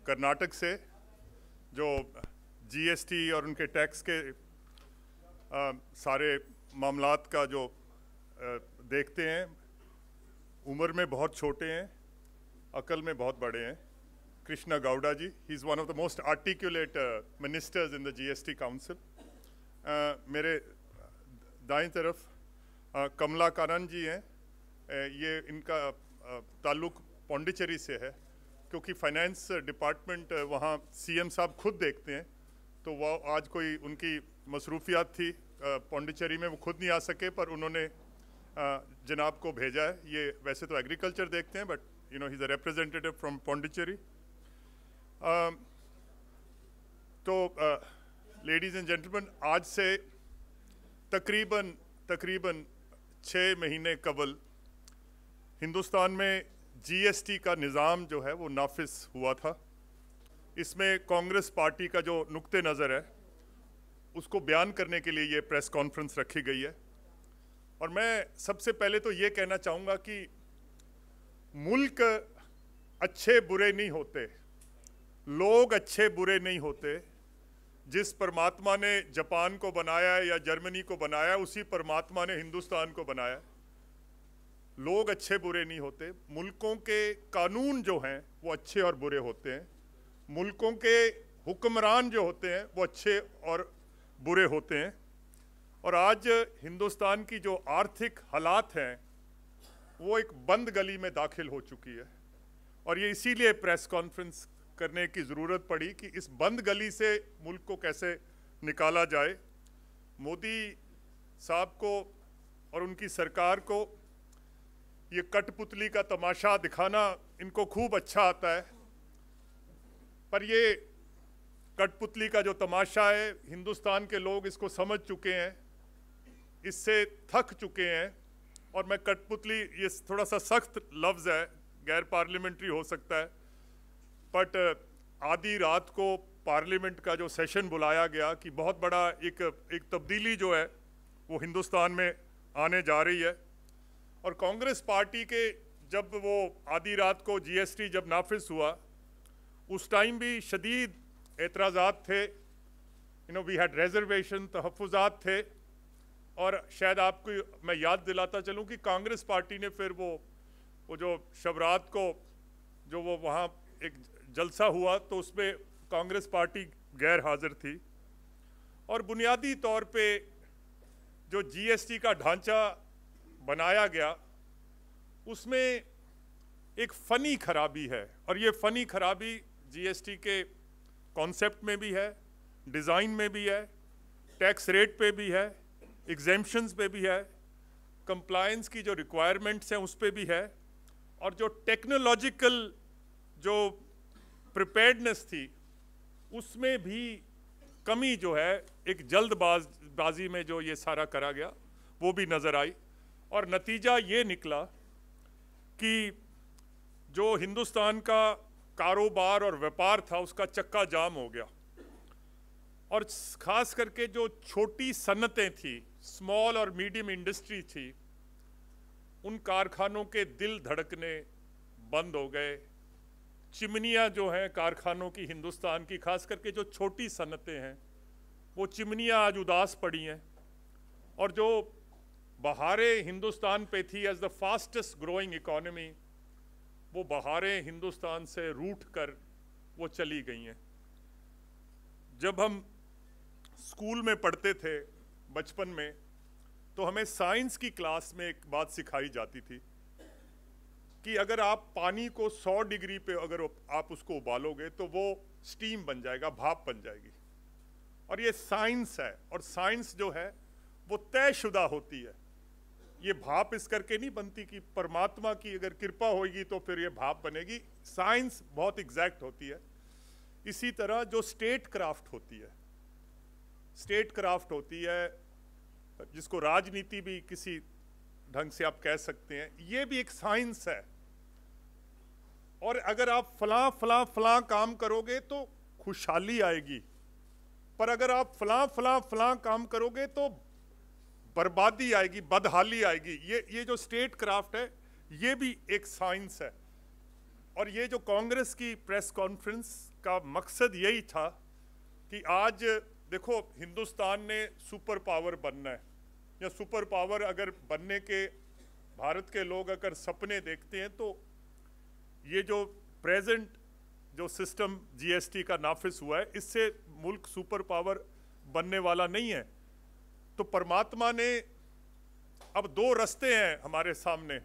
कर्नाटक से जो जीएसटी और उनके टैक्स के सारे मामलात का जो देखते हैं। उम्र में बहुत छोटे हैं, अकल में बहुत बड़े हैं। Krishna Gowda ji, he is one of the most articulate ministers in the GST council. मेरे दाईं तरफ कमला कानन जी हैं। ये इनका ताल्लुक पौंडीचेरी से है, क्योंकि फाइनेंस डिपार्टमेंट वहाँ सीएम साहब खुद देखते हैं, तो वह आज कोई उनकी मसरूफियात थी पौंडीचेरी में, वो खुद नहीं आ सके, पर उन्होंने जनाब को भेजा है। ये वैसे तो एग्रीकल्चर देखते हैं, but you know he is a representative from Pondicherry. तो लेडीज़ एंड जेंटलमैन, आज से तकरीबन 6 महीने कबल हिंदुस्तान में जीएसटी का निज़ाम जो है वो नाफिज हुआ था। इसमें कांग्रेस पार्टी का जो नुक्ते नज़र है उसको बयान करने के लिए ये प्रेस कॉन्फ्रेंस रखी गई है। और मैं सबसे पहले तो ये कहना चाहूँगा कि मुल्क अच्छे बुरे नहीं होते, लोग अच्छे बुरे नहीं होते। जिस परमात्मा ने जापान को बनाया है या जर्मनी को बनाया है, उसी परमात्मा ने हिंदुस्तान को बनाया है। लोग अच्छे बुरे नहीं होते। मुल्कों के कानून जो हैं वो अच्छे और बुरे होते हैं। मुल्कों के हुक्मरान जो होते हैं वो अच्छे और बुरे होते हैं। और आज हिंदुस्तान की जो आर्थिक हालात हैं वो एक बंद गली में दाखिल हो चुकी है। और ये इसीलिए प्रेस कॉन्फ्रेंस करने की ज़रूरत पड़ी कि इस बंद गली से मुल्क को कैसे निकाला जाए। मोदी साहब को और उनकी सरकार को ये कठपुतली का तमाशा दिखाना इनको खूब अच्छा आता है, पर ये कठपुतली का जो तमाशा है, हिंदुस्तान के लोग इसको समझ चुके हैं, इससे थक चुके हैं। और मैं कठपुतली, ये थोड़ा सा सख्त लफ्ज़ है, गैर पार्लियामेंट्री हो सकता है, बट आधी रात को पार्लियामेंट का जो सेशन बुलाया गया कि बहुत बड़ा एक तब्दीली जो है वो हिंदुस्तान में आने जा रही है। और कांग्रेस पार्टी के जब वो आधी रात को जीएसटी जब नाफिज हुआ, उस टाइम भी शदीद एतराज़ात थे। You know, we had reservation, तहफ़्फ़ुज़ात थे। और शायद आपको मैं याद दिलाता चलूँ कि कांग्रेस पार्टी ने फिर वो जो शबरात को जो वो वहाँ एक जलसा हुआ, तो उसमें कांग्रेस पार्टी गैर हाजिर थी। और बुनियादी तौर पे जो जीएसटी का ढांचा बनाया गया उसमें एक फ़नी खराबी है। और ये फ़नी खराबी जीएसटी के कॉन्सेप्ट में भी है, डिज़ाइन में भी है, टैक्स रेट पे भी है, एग्जेम्पशंस पे भी है, कंप्लायंस की जो रिक्वायरमेंट्स हैं उस पे भी है, और जो टेक्नोलॉजिकल जो प्रिपेयर्डनेस थी उसमें भी कमी जो है, एक जल्दबाजी में जो ये सारा करा गया वो भी नज़र आई। और नतीजा ये निकला कि जो हिंदुस्तान का कारोबार और व्यापार था उसका चक्का जाम हो गया। और ख़ास करके जो छोटी सनतें थी, स्मॉल और मीडियम इंडस्ट्री थी, उन कारखानों के दिल धड़कने बंद हो गए। चिमनियाँ जो हैं कारखानों की, हिंदुस्तान की खास करके जो छोटी सनतें हैं, वो चिमनियाँ आज उदास पड़ी हैं। और जो बहारें हिंदुस्तान पे थी as the fastest growing economy, वो बहारें हिंदुस्तान से रूठ कर वो चली गई हैं। जब हम स्कूल में पढ़ते थे बचपन में, तो हमें साइंस की क्लास में एक बात सिखाई जाती थी कि अगर आप पानी को 100 डिग्री पे अगर आप उसको उबालोगे तो वो स्टीम बन जाएगा, भाप बन जाएगी। और ये साइंस है, और साइंस जो है वो तयशुदा होती है। ये भाप इस करके नहीं बनती कि परमात्मा की अगर कृपा होगी तो फिर ये भाप बनेगी। साइंस बहुत एग्जैक्ट होती है। इसी तरह जो स्टेट क्राफ्ट होती है, जिसको राजनीति भी किसी ढंग से आप कह सकते हैं, ये भी एक साइंस है। और अगर आप फलां काम करोगे तो खुशहाली आएगी, पर अगर आप फलां काम करोगे तो बर्बादी आएगी, बदहाली आएगी। ये जो स्टेट क्राफ्ट है ये भी एक साइंस है। और ये जो कांग्रेस की प्रेस कॉन्फ्रेंस का मकसद यही था कि आज देखो, हिंदुस्तान ने सुपर पावर बनना है, या सुपर पावर अगर बनने के भारत के लोग अगर सपने देखते हैं, तो ये जो प्रेजेंट जो सिस्टम जीएसटी का नाफिज हुआ है, इससे मुल्क सुपर पावर बनने वाला नहीं है। तो परमात्मा ने अब दो रास्ते हैं हमारे सामने,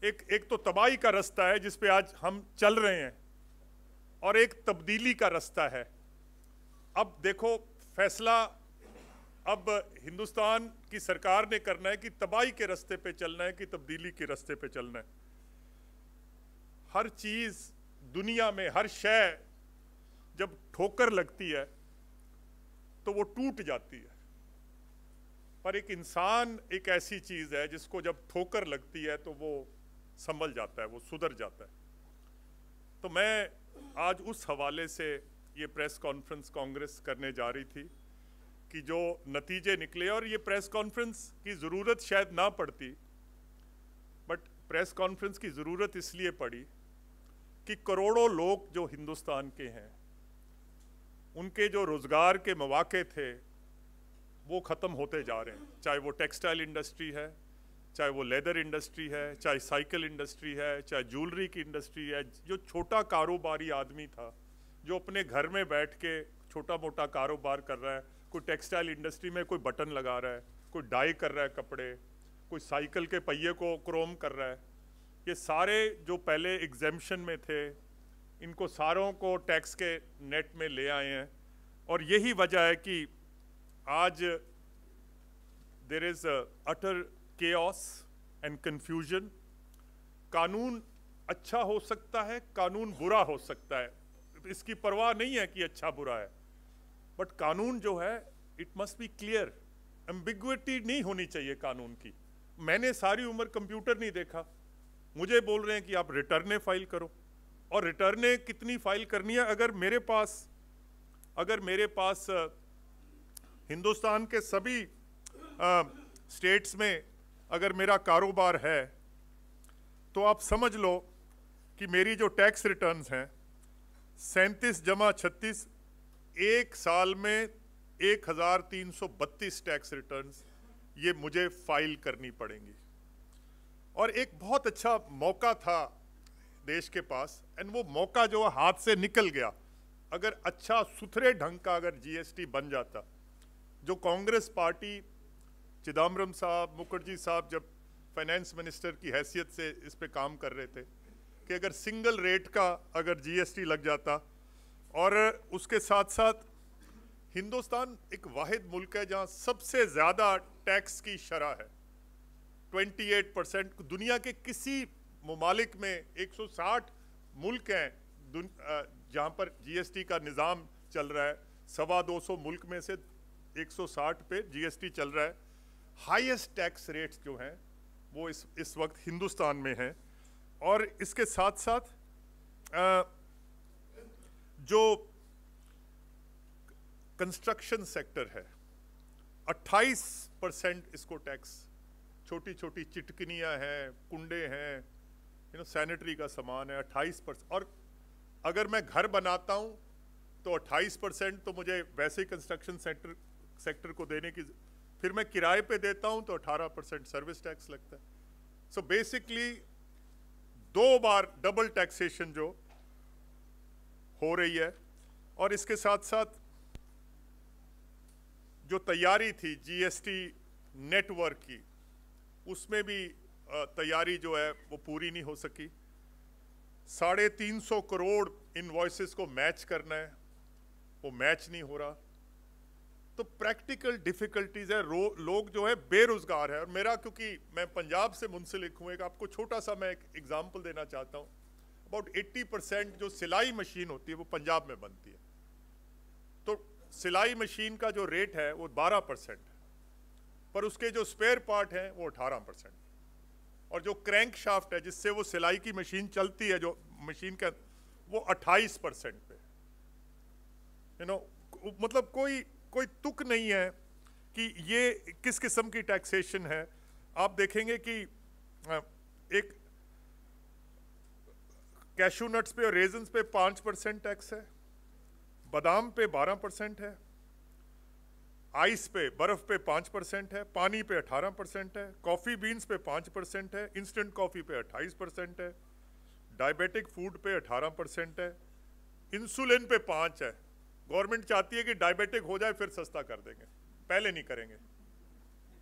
एक तो तबाही का रास्ता है जिस पे आज हम चल रहे हैं, और एक तब्दीली का रास्ता है। अब देखो, फैसला अब हिंदुस्तान की सरकार ने करना है कि तबाही के रास्ते पे चलना है कि तब्दीली के रास्ते पे चलना है। हर चीज दुनिया में, हर शय जब ठोकर लगती है तो वो टूट जाती है, पर एक इंसान एक ऐसी चीज है जिसको जब ठोकर लगती है तो वो संभल जाता है, वो सुधर जाता है। तो मैं आज उस हवाले से ये प्रेस कॉन्फ्रेंस कांग्रेस करने जा रही थी कि जो नतीजे निकले, और ये प्रेस कॉन्फ्रेंस की ज़रूरत शायद ना पड़ती, बट प्रेस कॉन्फ्रेंस की ज़रूरत इसलिए पड़ी कि करोड़ों लोग जो हिंदुस्तान के हैं, उनके जो रोज़गार के मौके थे वो ख़त्म होते जा रहे हैं। चाहे वो टेक्सटाइल इंडस्ट्री है, चाहे वो लेदर इंडस्ट्री है, चाहे साइकिल इंडस्ट्री है, चाहे ज्वेलरी की इंडस्ट्री है। जो छोटा कारोबारी आदमी था, जो अपने घर में बैठ के छोटा मोटा कारोबार कर रहा है, कोई टेक्सटाइल इंडस्ट्री में कोई बटन लगा रहा है, कोई डाई कर रहा है कपड़े, कोई साइकिल के पहिए को क्रोम कर रहा है, ये सारे जो पहले एग्जेम्पशन में थे, इनको सारों को टैक्स के नेट में ले आए हैं। और यही वजह है कि आज there is utter chaos and confusion. कानून अच्छा हो सकता है, कानून बुरा हो सकता है, इसकी परवाह नहीं है कि अच्छा बुरा है, बट कानून जो है it must be clear. Ambiguity नहीं होनी चाहिए कानून की। मैंने सारी उम्र कंप्यूटर नहीं देखा, मुझे बोल रहे हैं कि आप रिटर्नें फाइल करो, और रिटर्नें कितनी फाइल करनी है? अगर मेरे पास हिंदुस्तान के सभी स्टेट्स में अगर मेरा कारोबार है, तो आप समझ लो कि मेरी जो टैक्स रिटर्न्स हैं 37 जमा 36, एक साल में 1332 टैक्स रिटर्न्स ये मुझे फाइल करनी पड़ेंगी। और एक बहुत अच्छा मौका था देश के पास, एंड वो मौका जो हाथ से निकल गया। अगर अच्छा सुथरे ढंग का अगर जीएसटी बन जाता, जो कांग्रेस पार्टी, चिदम्बरम साहब, मुखर्जी साहब जब फाइनेंस मिनिस्टर की हैसियत से इस पे काम कर रहे थे कि अगर सिंगल रेट का अगर जीएसटी लग जाता, और उसके साथ साथ हिंदुस्तान एक वाहिद मुल्क है जहां सबसे ज़्यादा टैक्स की शरह है, 28%। दुनिया के किसी ममालिक में 160 मुल्क हैं जहां पर जीएसटी का निज़ाम चल रहा है, 225 मुल्क में से 160 पे जीएसटी चल रहा है। हाईएस्ट टैक्स रेट्स जो हैं वो इस वक्त हिंदुस्तान में हैं। और इसके साथ साथ जो कंस्ट्रक्शन सेक्टर है, 28% इसको टैक्स, छोटी छोटी चिटकनियाँ हैं, कुंडे हैं, सैनिटरी का सामान है, 28%। और अगर मैं घर बनाता हूँ तो 28% तो मुझे वैसे ही कंस्ट्रक्शन सेक्टर को देने की, फिर मैं किराए पे देता हूँ तो 18% सर्विस टैक्स लगता है। सो बेसिकली 2 बार डबल टैक्सेशन जो हो रही है। और इसके साथ साथ जो तैयारी थी जीएसटी नेटवर्क की, उसमें भी तैयारी जो है वो पूरी नहीं हो सकी। 350 करोड़ इनवॉइसेस को मैच करना है, वो मैच नहीं हो रहा। तो प्रैक्टिकल डिफिकल्टीज है, लोग जो है बेरोजगार है। और मेरा, क्योंकि मैं पंजाब से मुंसलिक हूँ, एक आपको छोटा सा मैं एक एग्जाम्पल देना चाहता हूँ। अबाउट 80% जो सिलाई मशीन होती है वो पंजाब में बनती है, तो सिलाई मशीन का जो रेट है वो 12%, पर उसके जो स्पेयर पार्ट हैं वो 18%, और जो क्रैंक शाफ्ट है जिससे वो सिलाई की मशीन चलती है, जो मशीन का, वो 28% पे। मतलब कोई तुक नहीं है कि ये किस किस्म की टैक्सेशन है। आप देखेंगे कि एक कैशू नट्स पे और रेजन्स पे 5% टैक्स है, बादाम पे 12% है, आइस पे, बर्फ पे 5% है, पानी पे 18% है, कॉफ़ी बीन्स पे 5% है, इंस्टेंट कॉफ़ी पे 28% है, डायबिटिक फूड पे 18% है, इंसुलिन पे 5 है। गवर्नमेंट चाहती है कि डायबिटिक हो जाए फिर सस्ता कर देंगे, पहले नहीं करेंगे।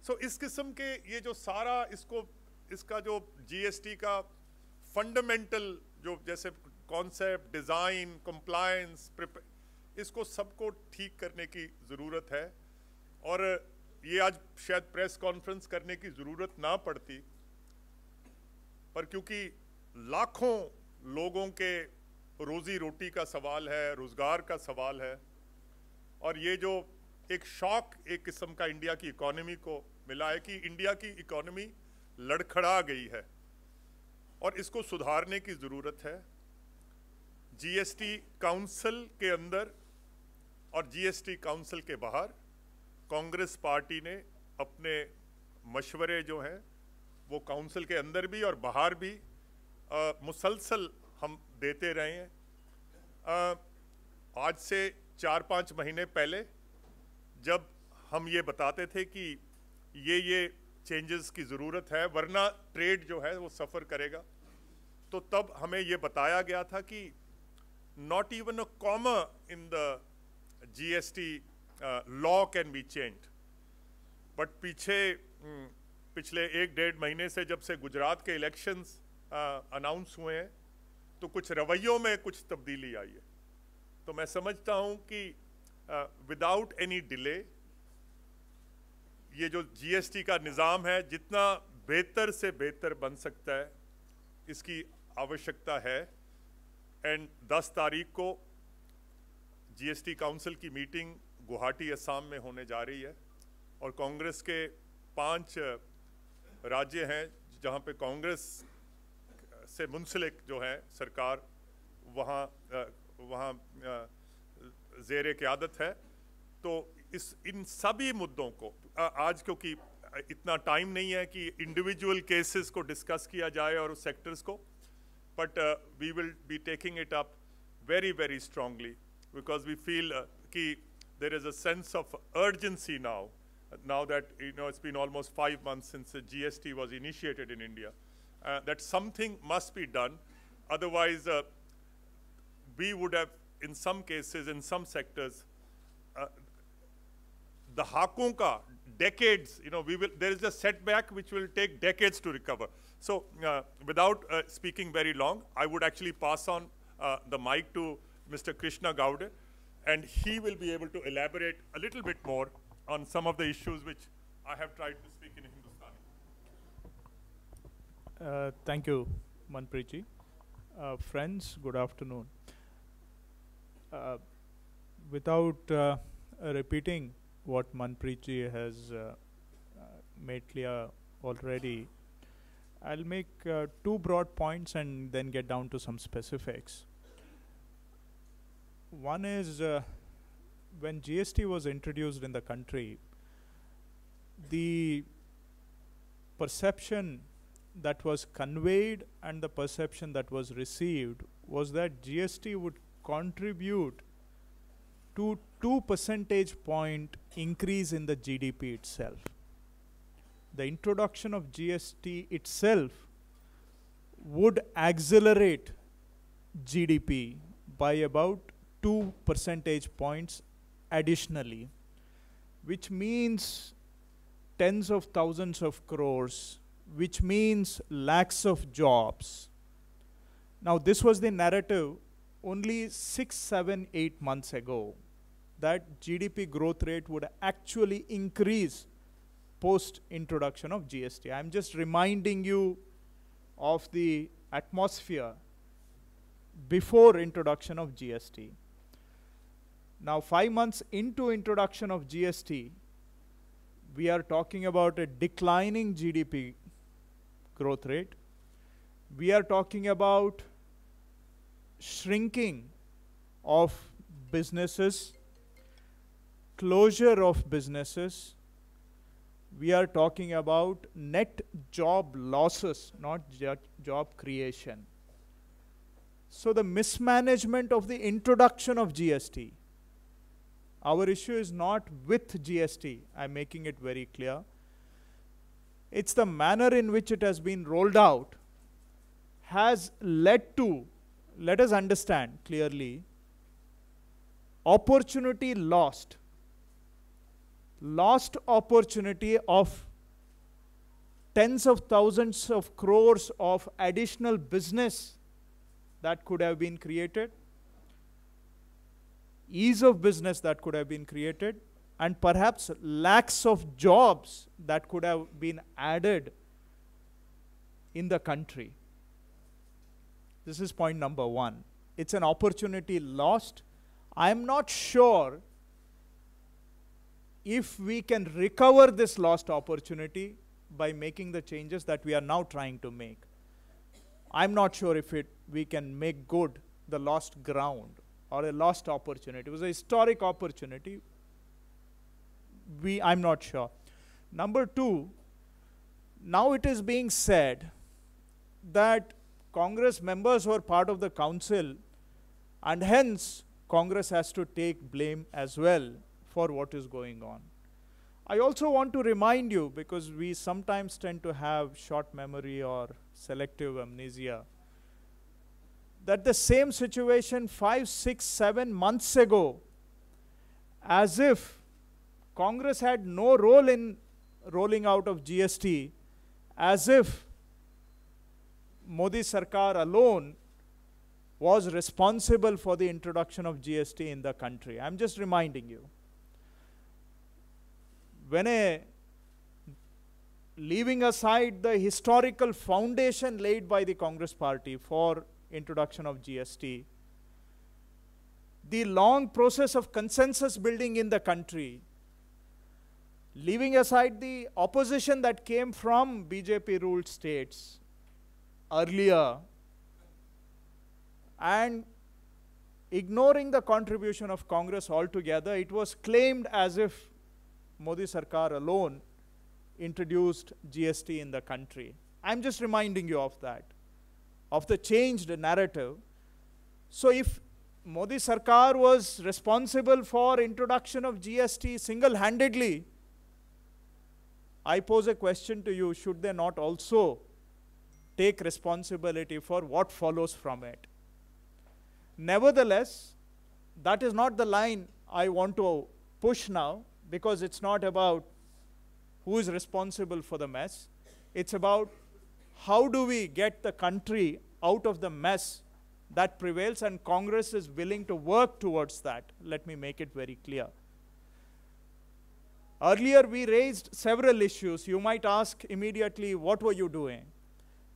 सो इस किस्म के ये जो सारा इसका जो जीएसटी का फंडामेंटल जो जैसे कॉन्सेप्ट, डिज़ाइन, कंप्लायंस, इसको सबको ठीक करने की ज़रूरत है। और ये आज शायद प्रेस कॉन्फ्रेंस करने की ज़रूरत ना पड़ती, पर क्योंकि लाखों लोगों के रोज़ी रोटी का सवाल है, रोज़गार का सवाल है, और ये जो एक शॉक एक किस्म का इंडिया की इकोनॉमी को मिला है कि इंडिया की इकोनॉमी लड़खड़ा गई है और इसको सुधारने की ज़रूरत है। जीएसटी काउंसिल के अंदर और जीएसटी काउंसिल के बाहर कांग्रेस पार्टी ने अपने मशवरे जो हैं वो काउंसिल के अंदर भी और बाहर भी मुसलसल हम देते रहे हैं। आज से 4-5 महीने पहले जब हम ये बताते थे कि ये चेंजेस की ज़रूरत है वरना ट्रेड जो है वो सफ़र करेगा, तो तब हमें ये बताया गया था कि not even a comma in the GST law can be changed. But पिछले 1-1.5 महीने से जब से गुजरात के इलेक्शंस अनाउंस हुए हैं तो कुछ रवैयों में कुछ तब्दीली आई है। तो मैं समझता हूं कि विदाउट एनी डिले ये जो जीएसटी का निज़ाम है जितना बेहतर से बेहतर बन सकता है इसकी आवश्यकता है। एंड 10 तारीख को जीएसटी काउंसिल की मीटिंग गुवाहाटी असम में होने जा रही है और कांग्रेस के 5 राज्य हैं जहां पे कांग्रेस से मुंसलिक जो है सरकार वहाँ ज़ेरे क़यादत है। तो इन सभी मुद्दों को आज क्योंकि इतना टाइम नहीं है कि इंडिविजुअल केसेस को डिस्कस किया जाए और उस सेक्टर्स को, but we will be taking it up very very strongly because we feel कि there is a sense of urgency now that it's been almost 5 months since the GST was initiated in India, that something must be done. Otherwise, we would have, in some cases, in some sectors, the hakon ka decades. There is a setback which will take decades to recover. So, without speaking very long, I would actually pass on the mic to Mr. Krishna Gowde, and he will be able to elaborate a little bit more on some of the issues which I have tried to speak in Hindustani. Thank you, Manpreet ji. Friends, good afternoon. Without repeating what Manpreet ji has made clear already, I'll make 2 broad points and then get down to some specifics. One is when GST was introduced in the country, the perception that was conveyed and the perception that was received was that GST would contribute to 2 percentage point increase in the GDP itself. The introduction of GST itself would accelerate GDP by about 2 percentage points additionally, which means tens of thousands of crores, which means lakhs of jobs. Now, this was the narrative only 6, 7, 8 months ago, that GDP growth rate would actually increase post introduction of GST. I'm just reminding you of the atmosphere before introduction of GST. Now, 5 months into introduction of GST, we are talking about a declining GDP growth rate. We are talking about shrinking of businesses, closure of businesses. We are talking about net job losses, not job creation. So the mismanagement of the introduction of GST. Our issue is not with GST. I'm making it very clear. It's the manner in which it has been rolled out has led to, let us understand clearly, opportunity lost. Lost opportunity of tens of thousands of crores of additional business that could have been created, ease of business that could have been created, and perhaps lakhs of jobs that could have been added in the country. This is point number one. It's an opportunity lost. I'm not sure if we can recover this lost opportunity by making the changes that we are now trying to make. I'm not sure if we can make good the lost ground or a lost opportunity. It was a historic opportunity. I'm not sure. Number two, now it is being said that Congress members were part of the council, and hence Congress has to take blame as well for what is going on. I also want to remind you, because we sometimes tend to have short memory or selective amnesia, that the same situation 5, 6, 7 months ago, as if Congress had no role in rolling out of GST, as if Modi Sarkar alone was responsible for the introduction of GST in the country. I'm just reminding you. Leaving aside the historical foundation laid by the Congress party for introduction of GST, the long process of consensus building in the country, leaving aside the opposition that came from BJP-ruled states earlier, and ignoring the contribution of Congress altogether, it was claimed as if Modi Sarkar alone introduced GST in the country. I'm just reminding you of that, of the changed narrative. So if Modi Sarkar was responsible for introduction of GST single-handedly, I pose a question to you, should they not also take responsibility for what follows from it? Nevertheless, that is not the line I want to push now, because it's not about who is responsible for the mess. It's about how do we get the country out of the mess that prevails, and Congress is willing to work towards that. Let me make it very clear. Earlier we raised several issues. You might ask immediately, what were you doing?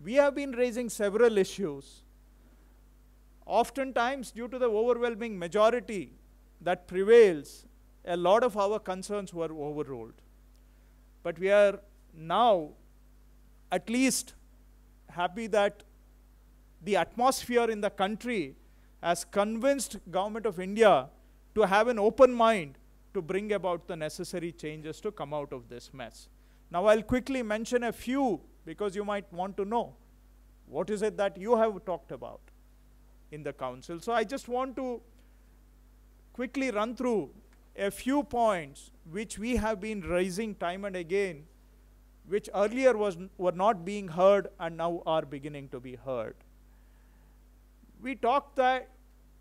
We have been raising several issues. Oftentimes, due to the overwhelming majority that prevails, a lot of our concerns were overruled. But we are now at least happy that the atmosphere in the country has convinced Government of India to have an open mind to bring about the necessary changes to come out of this mess. Now I'll quickly mention a few, because you might want to know what is it that you have talked about in the council. So I just want to quickly run through a few points which we have been raising time and again, which earlier were not being heard and now are beginning to be heard. We talked that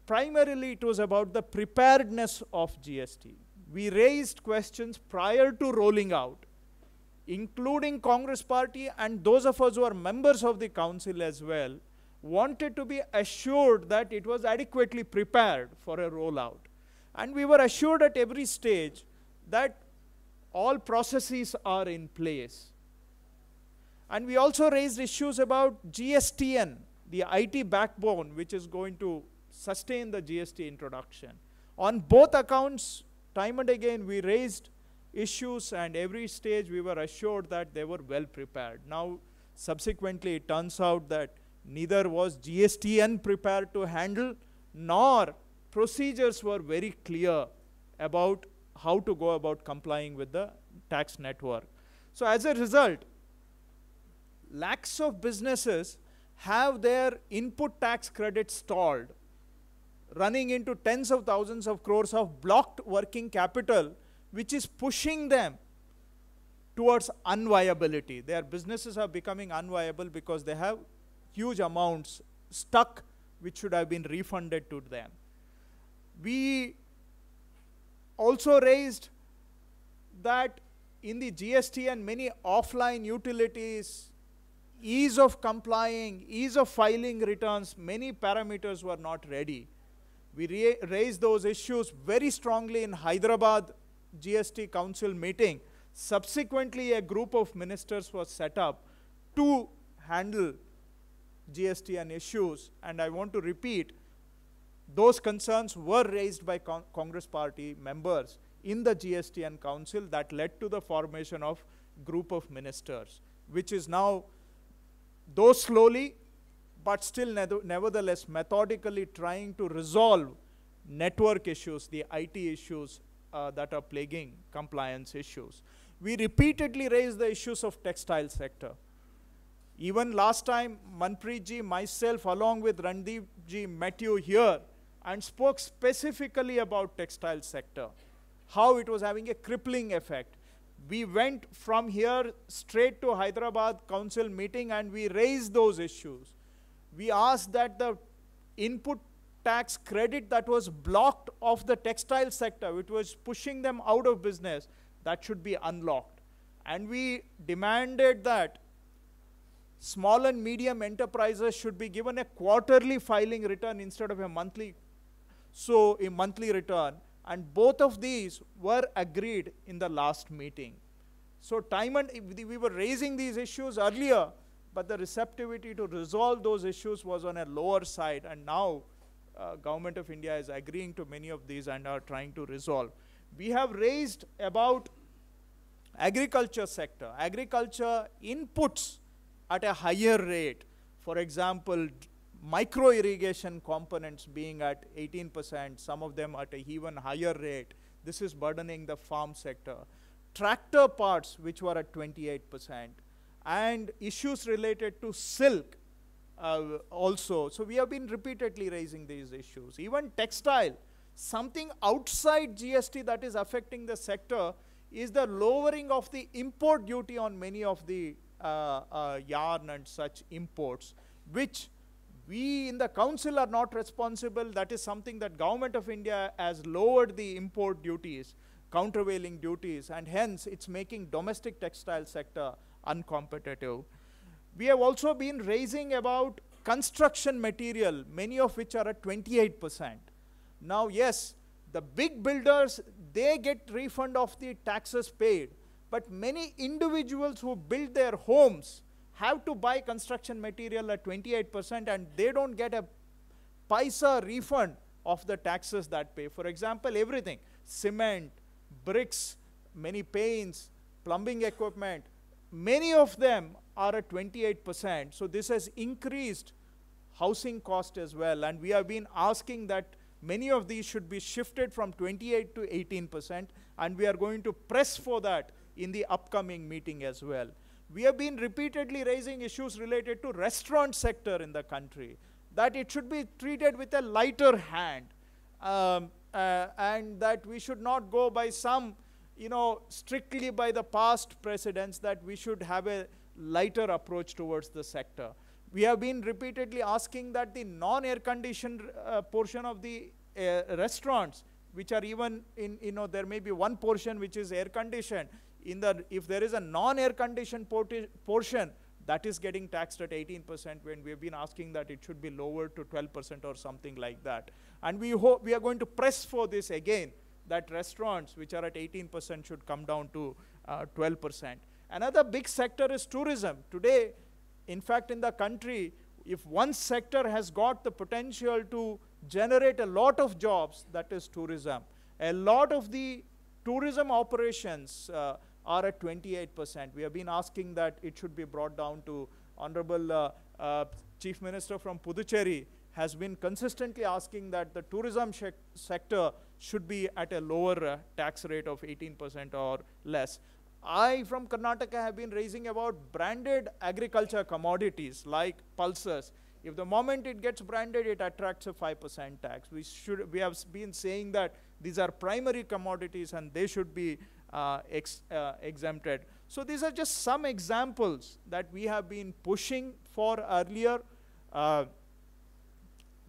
primarily it was about the preparedness of GST. We raised questions prior to rolling out, including Congress party and those of us who are members of the council as well, wanted to be assured that it was adequately prepared for a rollout. And we were assured at every stage that all processes are in place. And we also raised issues about GSTN, the IT backbone, which is going to sustain the GST introduction. On both accounts, time and again, we raised issues, and every stage we were assured that they were well prepared. Now, subsequently, it turns out that neither was GSTN prepared to handle, nor procedures were very clear about how to go about complying with the tax network. So as a result, lakhs of businesses have their input tax credits stalled, running into tens of thousands of crores of blocked working capital, which is pushing them towards unviability. Their businesses are becoming unviable because they have huge amounts stuck which should have been refunded to them. We also raised that in the GST and many offline utilities, ease of complying, ease of filing returns, many parameters were not ready. We raised those issues very strongly in Hyderabad GST Council meeting. Subsequently, a group of ministers was set up to handle GST and issues, and I want to repeat, those concerns were raised by Congress party members in the GST and Council that led to the formation of group of ministers, which is now, though slowly, but still nevertheless methodically trying to resolve network issues, the IT issues that are plaguing compliance issues. We repeatedly raised the issues of textile sector. Even last time, Manpreet ji, myself, along with Randeep ji, met you here and spoke specifically about textile sector, how it was having a crippling effect. We went from here straight to Hyderabad Council meeting and we raised those issues. We asked that the input tax credit that was blocked of the textile sector, which was pushing them out of business, that should be unlocked. And we demanded that small and medium enterprises should be given a quarterly filing return instead of a monthly, return. And both of these were agreed in the last meeting. So we were raising these issues earlier, but the receptivity to resolve those issues was on a lower side, and now Government of India is agreeing to many of these and are trying to resolve. We have raised about agriculture sector, agriculture inputs at a higher rate. For example, micro irrigation components being at 18%, some of them at an even higher rate. This is burdening the farm sector. Tractor parts, which were at 28%, and issues related to silk also. So we have been repeatedly raising these issues. Even textile, something outside GST that is affecting the sector is the lowering of the import duty on many of the yarn and such imports, which we in the council are not responsible. That is something that Government of India has lowered the import duties, countervailing duties, and hence it's making domestic textile sector uncompetitive. We have also been raising about construction material, many of which are at 28%. Now, yes, the big builders, they get refund of the taxes paid, but many individuals who build their homes have to buy construction material at 28%, and they don't get a paisa refund of the taxes that pay. For example, everything, cement, bricks, many paints, plumbing equipment, many of them are at 28%. So this has increased housing cost as well, and we have been asking that many of these should be shifted from 28 to 18%, and we are going to press for that in the upcoming meeting as well. We have been repeatedly raising issues related to restaurant sector in the country, that it should be treated with a lighter hand, and that we should not go by some, strictly by the past precedents, that we should have a lighter approach towards the sector. We have been repeatedly asking that the non-air conditioned portion of the restaurants, which are even in, there may be one portion which is air conditioned. If there is a non-air conditioned portion, that is getting taxed at 18%, when we have been asking that it should be lowered to 12% or something like that. And we hope we are going to press for this again, that restaurants which are at 18% should come down to 12%. Another big sector is tourism. Today, in fact, in the country, if one sector has got the potential to generate a lot of jobs, that is tourism. A lot of the tourism operations are at 28%. We have been asking that it should be brought down to. Honorable Chief Minister from Puducherry has been consistently asking that the tourism sector should be at a lower tax rate of 18% or less. I from Karnataka have been raising about branded agriculture commodities like pulses. If the moment it gets branded, it attracts a 5% tax. We have been saying that these are primary commodities and they should be exempted. So these are just some examples that we have been pushing for earlier.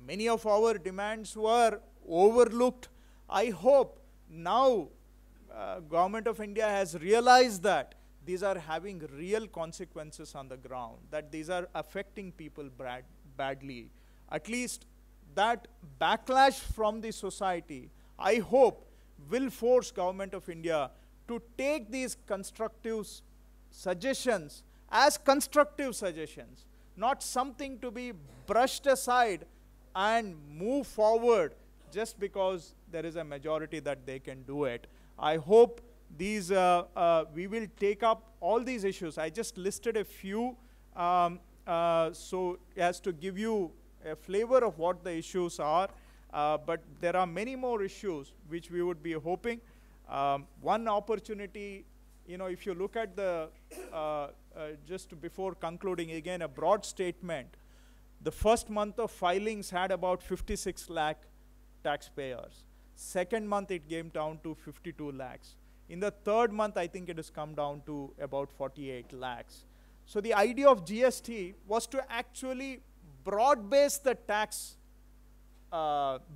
Many of our demands were overlooked. I hope now Government of India has realized that these are having real consequences on the ground, that these are affecting people badly. At least that backlash from the society, I hope, will force Government of India to take these constructive suggestions as constructive suggestions, not something to be brushed aside and move forward just because there is a majority that they can do it. I hope these, we will take up all these issues. I just listed a few, so as to give you a flavor of what the issues are, but there are many more issues which we would be hoping. One opportunity, you know, if you look at the, just before concluding, again, a broad statement, the first month of filings had about 56 lakh taxpayers. Second month, it came down to 52 lakhs. In the third month, I think it has come down to about 48 lakhs. So the idea of GST was to actually broad base the tax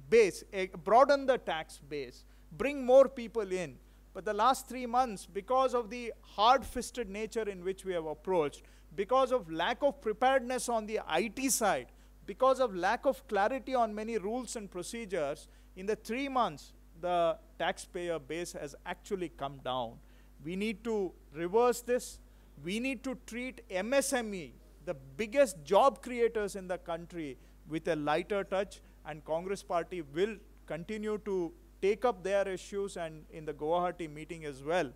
base, broaden the tax base, bring more people in. But the last 3 months, because of the hard-fisted nature in which we have approached, because of lack of preparedness on the IT side, because of lack of clarity on many rules and procedures, in the 3 months, the taxpayer base has actually come down. We need to reverse this. We need to treat MSME, the biggest job creators in the country, with a lighter touch, and Congress Party will continue to take up their issues, and in the Guwahati meeting as well,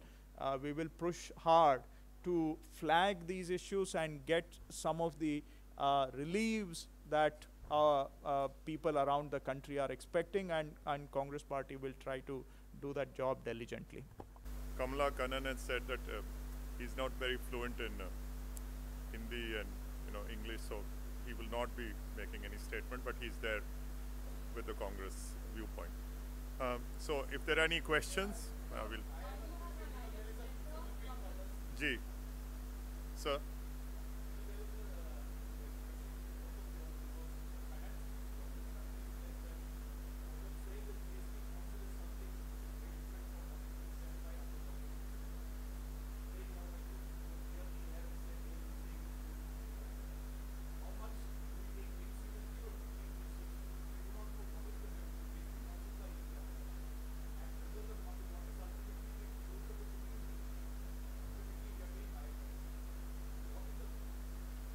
we will push hard to flag these issues and get some of the reliefs that people around the country are expecting, and Congress Party will try to do that job diligently. Kamala Kannan has said that he's not very fluent in Hindi and English, so he will not be making any statement, but he's there with the Congress viewpoint. So if there are any questions, we'll... Ji, sir.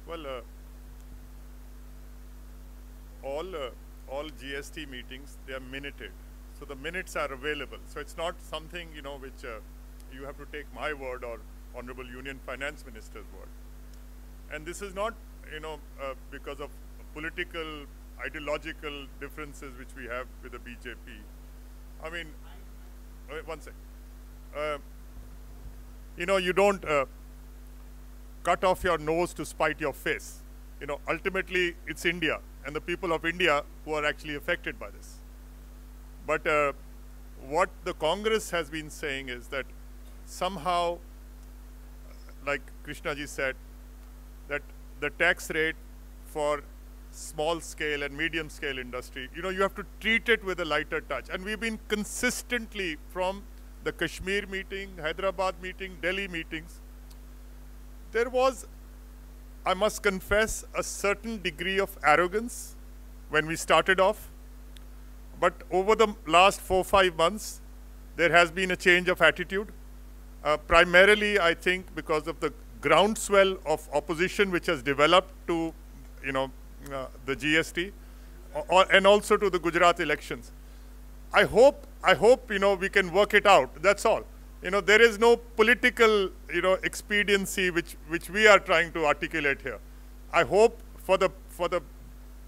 Well, all GST meetings, they are minuted. So the minutes are available. So it's not something, which you have to take my word or Honorable Union Finance Minister's word. And this is not, because of political, ideological differences which we have with the BJP. I mean, one second. You don't cut off your nose to spite your face. Ultimately, it's India and the people of India who are actually affected by this. But what the Congress has been saying is that somehow, like Krishna ji said, that the tax rate for small scale and medium scale industry, you have to treat it with a lighter touch. And we've been consistently, from the Kashmir meeting, Hyderabad meeting, Delhi meetings, there was, I must confess, a certain degree of arrogance when we started off. But over the last 4-5 months, there has been a change of attitude. Primarily, I think, because of the groundswell of opposition which has developed to, the GST, and also to the Gujarat elections. I hope, we can work it out. That's all. There is no political, expediency which we are trying to articulate here. I hope for the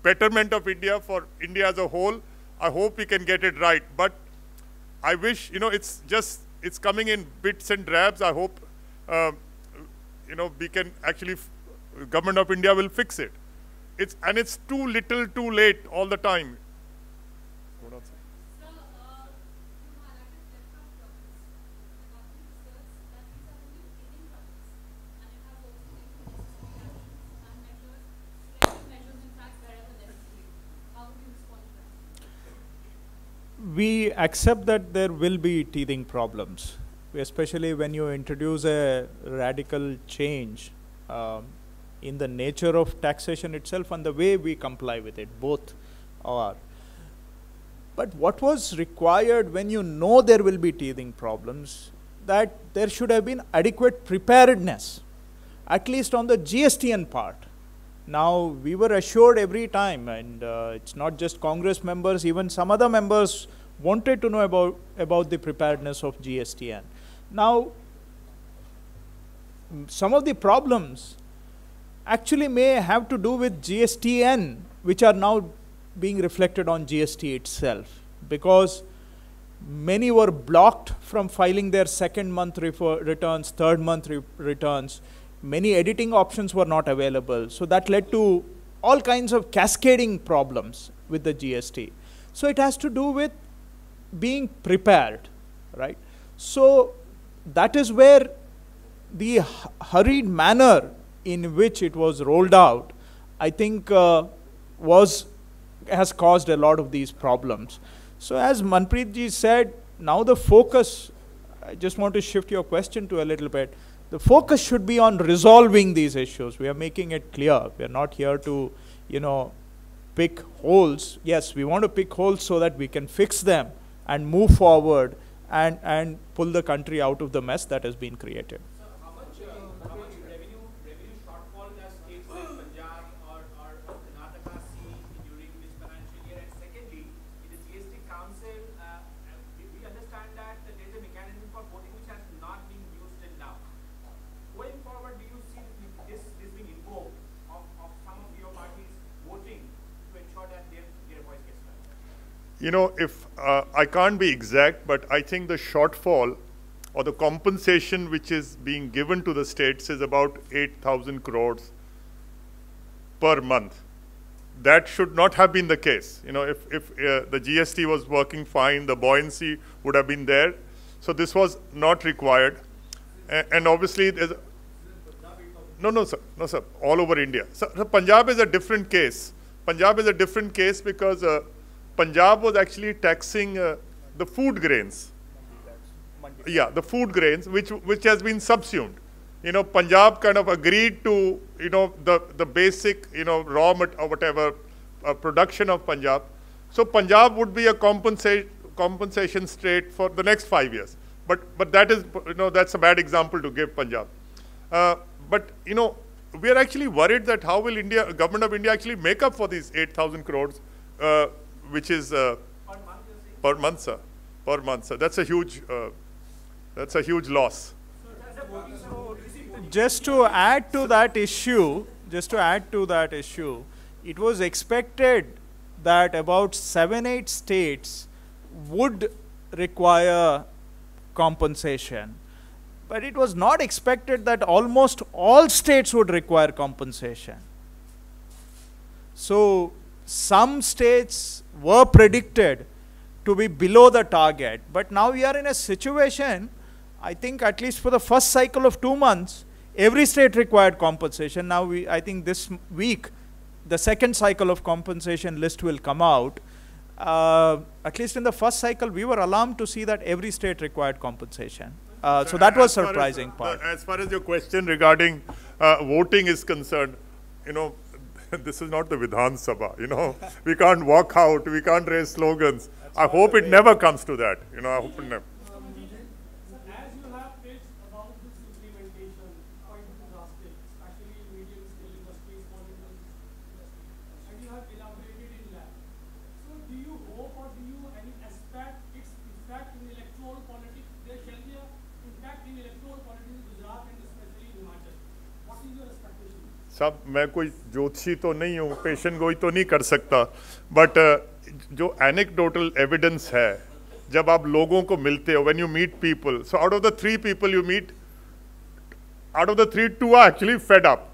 betterment of India, for India as a whole, I hope we can get it right. But I wish, it's coming in bits and drabs. I hope we can actually, government of India will fix it. It's too little, too late all the time. We accept that there will be teething problems, especially when you introduce a radical change in the nature of taxation itself and the way we comply with it. Both are. But what was required when you know there will be teething problems, that there should have been adequate preparedness, at least on the GSTN part. Now, we were assured every time, and it's not just Congress members, even some other members wanted to know about the preparedness of GSTN. Now, some of the problems actually may have to do with GSTN, which are now being reflected on GST itself, because many were blocked from filing their second month returns, third month returns. Many editing options were not available. So that led to all kinds of cascading problems with the GST. So it has to do with being prepared, right? So that is where the hurried manner in which it was rolled out, I think has caused a lot of these problems. So as Manpreet ji said, now the focus, I just want to shift your question to a little bit. The focus should be on resolving these issues. We are making it clear. We are not here to, pick holes. Yes, we want to pick holes so that we can fix them and move forward and pull the country out of the mess that has been created. So how much revenue shortfall does states like Punjab or Karnataka see during this financial year? And secondly, in the GST Council, we understand that there is a mechanism for voting which has not been used till now. Going forward, do you see this being invoked of some of your parties voting to ensure that their voice gets heard? If I can't be exact, but I think the shortfall or the compensation which is being given to the states is about 8,000 crores per month. That should not have been the case. If the GST was working fine, the buoyancy would have been there. So this was not required. And obviously, there's no, sir, all over India. So Punjab is a different case. Punjab is a different case because Punjab was actually taxing the food grains. Yeah, the food grains, which has been subsumed. Punjab kind of agreed to, the basic, raw or whatever production of Punjab. So Punjab would be a compensation state for the next 5 years. But that is, that's a bad example to give Punjab. But, we are actually worried that how will government of India actually make up for these 8,000 crores, which is per month, sir. Per month, sir. That's a huge loss. Just to add to that issue, it was expected that about 7-8 states would require compensation. But it was not expected that almost all states would require compensation. So some states were predicted to be below the target. But now we are in a situation, I think at least for the first cycle of 2 months, every state required compensation. Now I think this week, the second cycle of compensation list will come out. At least in the first cycle, we were alarmed to see that every state required compensation. So that was surprising part. As far as your question regarding voting is concerned, this is not the Vidhan Sabha. We can't walk out, we can't raise slogans. I hope it never comes to that. I hope it never. As you have pitched about this implementation, quite drastic, especially in medium-scale industries, small industries, and you have elaborated in that. So do you hope or do you expect its effect in electoral politics? There shall be an impact in electoral politics in Gujarat and especially in Himachal. What is your expectation? सब मैं कोई ज्योतिषी तो नहीं हूँ, पेशन गोई तो नहीं कर सकता, बट जो एनेक्डोटल एविडेंस है, जब आप लोगों को मिलते हो, when you meet people, so out of the 3 people you meet, out of the three, two are actually fed up.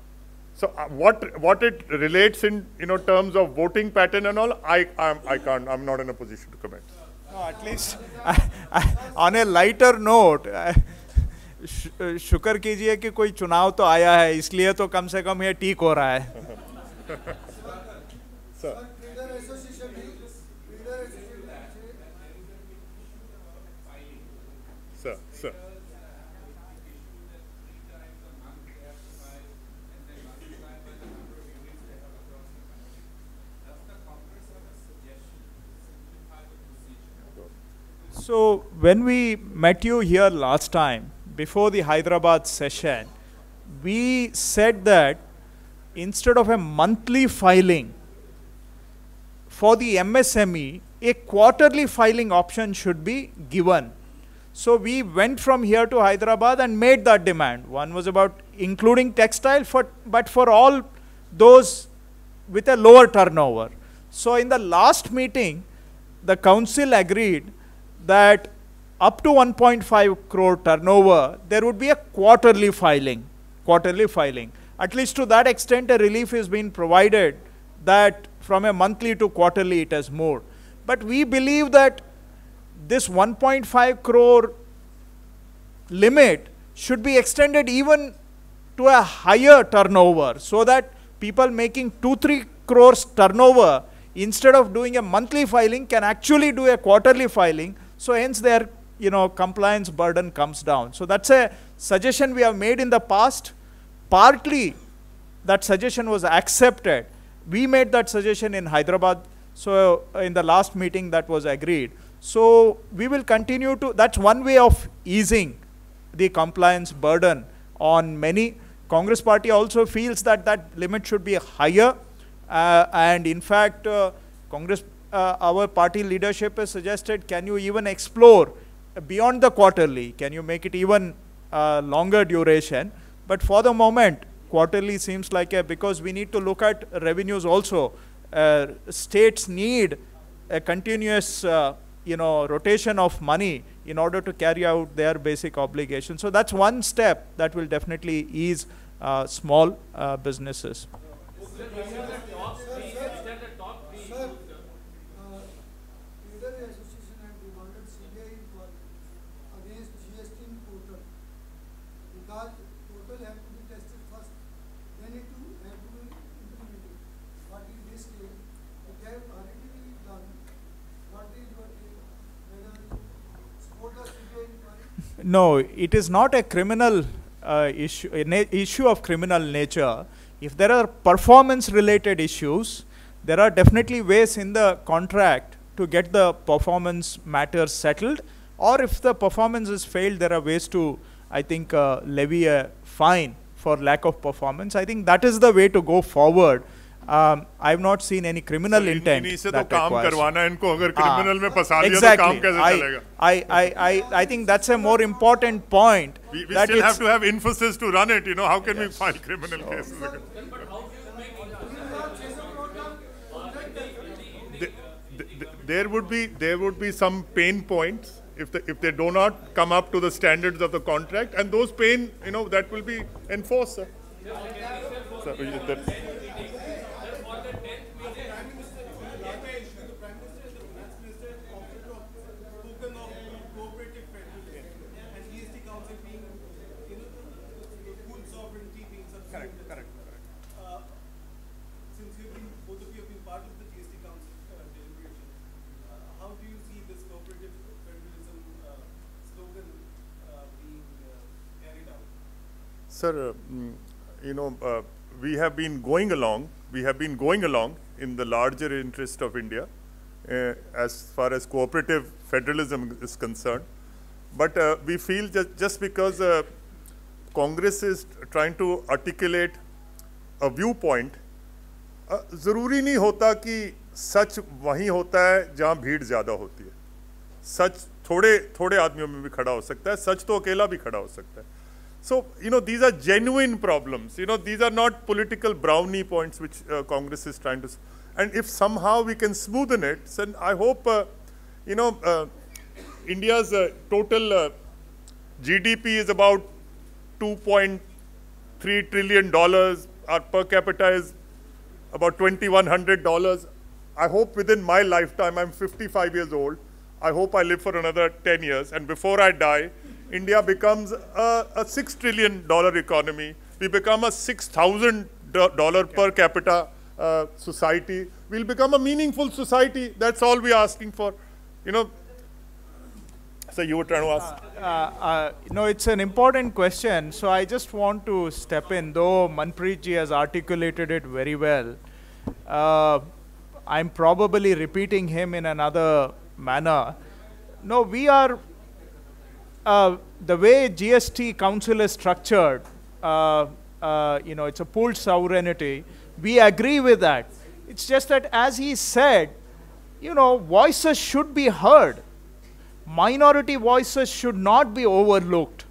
So what it relates in terms of voting pattern and all, I can't. I'm not in a position to comment. No, at least on a lighter note, शुक्र कीजिए कि कोई चुनाव तो आया है, इसलिए तो कम से कम ये ठीक हो रहा है. Sir. So when we met you here last time, before the Hyderabad session, we said that instead of a monthly filing for the MSME, a quarterly filing option should be given. So we went from here to Hyderabad and made that demand. One was about including textile, but for all those with a lower turnover. So in the last meeting, the council agreed that up to 1.5 crore turnover, there would be a quarterly filing. At least to that extent, a relief is being provided that from a monthly to quarterly it has moved. But we believe that this 1.5 crore limit should be extended even to a higher turnover, so that people making 2-3 crores turnover, instead of doing a monthly filing, can actually do a quarterly filing. So hence their compliance burden comes down. So that's a suggestion we have made in the past. Partly that suggestion was accepted. We made that suggestion in Hyderabad. So in the last meeting that was agreed. So we will continue to, that's one way of easing the compliance burden on many. Congress party also feels that that limit should be higher. And in fact, our party leadership has suggested, can you even explore beyond the quarterly? Can you make it even longer duration? But for the moment, quarterly seems like because we need to look at revenues also. States need a continuous rotation of money in order to carry out their basic obligations. So that's one step that will definitely ease small businesses. No, it is not a criminal issue, issue of criminal nature. If there are performance-related issues, there are definitely ways in the contract to get the performance matters settled. Or if the performance is failed, there are ways to, I think, levy a fine for lack of performance. I think that is the way to go forward. I have not seen any criminal intent that requires. Exactly. I think that's a more important point. We still have to have emphasis to run it. How can we file criminal cases? There would be some pain points if they do not come up to the standards of the contract, and those pain, that will be enforced, sir. Sir, we have been going along. We have been going along in the larger interest of India, as far as cooperative federalism is concerned. But we feel just because Congress is trying to articulate a viewpoint, ज़रूरी नहीं होता कि सच वहीं होता है जहाँ भीड़ ज़्यादा होती है. सच थोड़े आदमियों में भी खड़ा हो सकता है. सच तो अकेला भी खड़ा हो सकता है. So, these are genuine problems. These are not political brownie points which Congress is trying to. And if somehow we can smoothen it, then I hope, India's total GDP is about 2.2 $3 trillion. Our per capita is about $2,100. I hope within my lifetime, I'm 55 years old, I hope I live for another 10 years, and before I die, India becomes a $6 trillion economy. We become a $6,000 per capita society. We'll become a meaningful society. That's all we're asking for. You know, so you were trying to ask? No, it's an important question. So I just want to step in, though Manpreet ji has articulated it very well. I'm probably repeating him in another manner. No, we are, the way GST Council is structured, you know, it's a pooled sovereignty. We agree with that. It's just that, as he said, you know, voices should be heard. Minority voices should not be overlooked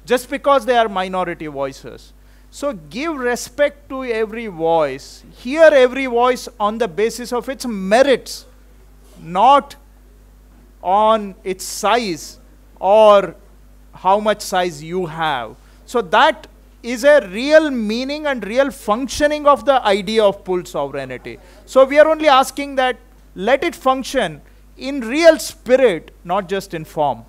just because they are minority voices. So give respect to every voice. Hear every voice on the basis of its merits, not on its size or how much size you have. So that is a real meaning and real functioning of the idea of pooled sovereignty. So we are only asking that let it function in real spirit, not just in form.